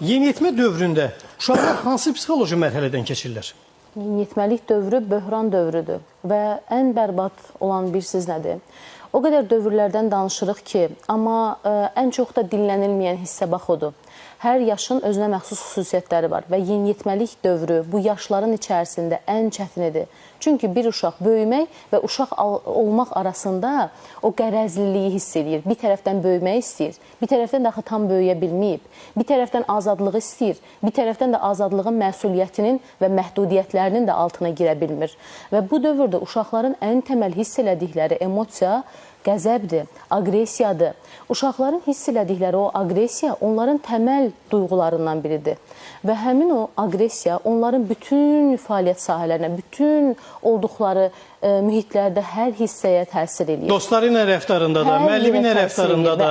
Yeniyetmə dövründə uşaqlar hansı psixoloji mərhələdən keçirlər? Yeniyetməlik dövrü böhran dövrüdür və ən bərbad olan bir siz nədir? O qədər dövrlərdən danışırıq ki, amma ən çox da dinlənilməyən hissə bax odur. Hər yaşın özünə məxsus xüsusiyyətləri var və yeniyetməlik dövrü bu yaşların içərisində ən çətinidir. Çünki bir uşaq böyümək və uşaq olmaq arasında o qərəzliliyi hiss edir. Bir tərəfdən böyümək istəyir, bir tərəfdən də tam böyüyə bilməyib, bir tərəfdən azadlığı istəyir, bir tərəfdən də azadlığın məsuliyyətinin və məhdudiyyətlərinin də altına girə bilmir. Və bu dövrdə uşaqların ən təməl hiss elədikləri emosiya qəzəbdir, aqressiyadır. Uşaqların hiss elədikləri o aqressiya onların təməl duyğularından biridir. Və həmin o aqressiya onların bütün fəaliyyət sahələrinə, bütün olduqları mühitlərdə hər hissəyə təsir edir. Dostları ilə rəftarında da, müəllimi ilə rəftarında da,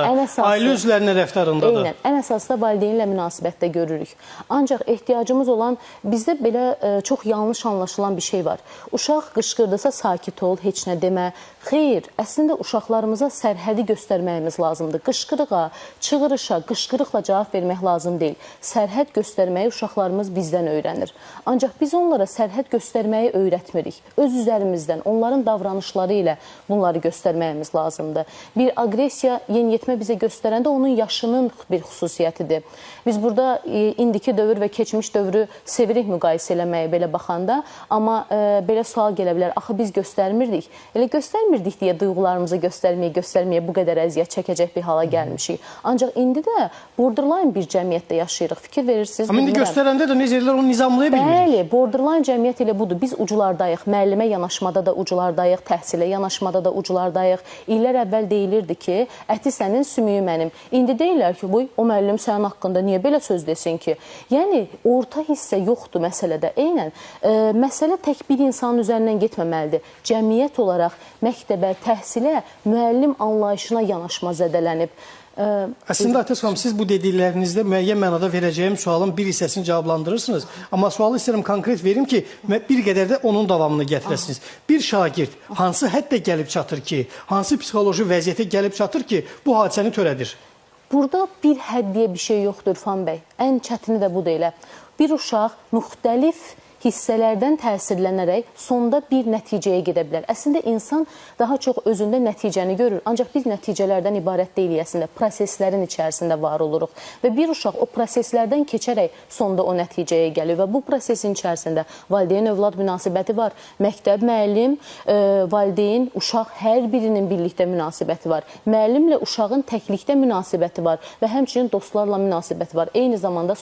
ailə üzvlərinin rəftarında da. Eynən, ən əsasda valideynlə münasibətdə görürük. Ancaq ehtiyacımız olan, bizdə belə çox yanlış anlaşılan bir şey var. Uşaq qışqırdısa sakit ol, heç nə demə. Xeyr, əslində uşaqlarımıza sərhədi göstərməyimiz lazımdır. Qışqırığa, çığırışa, qışqırıqla cavab vermək lazım deyil. Sərhəd göstərməyi uşaqlarımız bizdən öyrənir. Ancaq biz onlara sərhəd göstərməyi öyrətmirik. Öz üzərimizdən, onların davranışları ilə bunları göstərməyimiz lazımdır. Bir aqressiya, yeniyetmə bizə göstərəndə onun yaşının bir xüsusiyyətidir. Biz burada indiki dövr və keçmiş dövrü sevirik müqayisə eləməyə belə baxanda, amma belə sual gələ bilər, axı biz göstərmirdik. Elə göstərmirdik deyə duyğularımızı göstərməyə bu qədər əziyyət çəkəcək bir hala gəlmişik. Ancaq indi də borderline bir cəmiyyətdə yaşayırıq. Fikir verirsiniz. Amma indi göstərəndə də necə edirlər, onu nizamlaya bilmirik. Bəli, borderline cəmiyyət elə budur. Biz uculardayıq, müəllimə yanaşmada da uculardayıq, təhsilə yanaşmada da uculardayıq. İllər əvvəl deyilirdi ki, əti sənin, sümüyü mənim. İndi deyirlər ki, o müəllim sənin haqqında niyə belə söz desin ki? Yəni, orta hissə yoxdur məsələdə. Eynən, məsələ tək bir insanın üzərindən getməməlidir. Cəmiyyət olaraq məktəbə, təhsilə, müəllim anlayışına yanaşma zədələnib. Əslində, Atəş xanım, siz bu dediklərinizdə müəyyən mənada verəcəyim sualın bir hissəsini cavablandırırsınız. Amma sualı istəyirəm konkret verim ki, bir qədər də onun davamını gətirəsiniz. Bir şagird hansı həddə gəlib çatır ki, hansı psixoloji vəziyyətə gəlib çatır ki, bu hadisəni törədir? Burada bir həddiyə bir şey yoxdur, İrfan bəy. Ən çətini də bu deyilə. Bir uşaq müxtəlif hissələrdən təsirlənərək sonda bir nəticəyə gedə bilər. Əslində, insan daha çox özündə nəticəni görür. Ancaq biz nəticələrdən ibarət deyil, əslində, proseslərin içərisində var oluruq. Və bir uşaq o proseslərdən keçərək sonda o nəticəyə gəlir. Və bu prosesin içərisində valideyn-övlad münasibəti var. Məktəb, müəllim, valideyn, uşaq hər birinin birlikdə münasibəti var. Müəllimlə uşağın təklikdə münasibəti var və həmçinin dostlarla münasibəti var. Eyni zamanda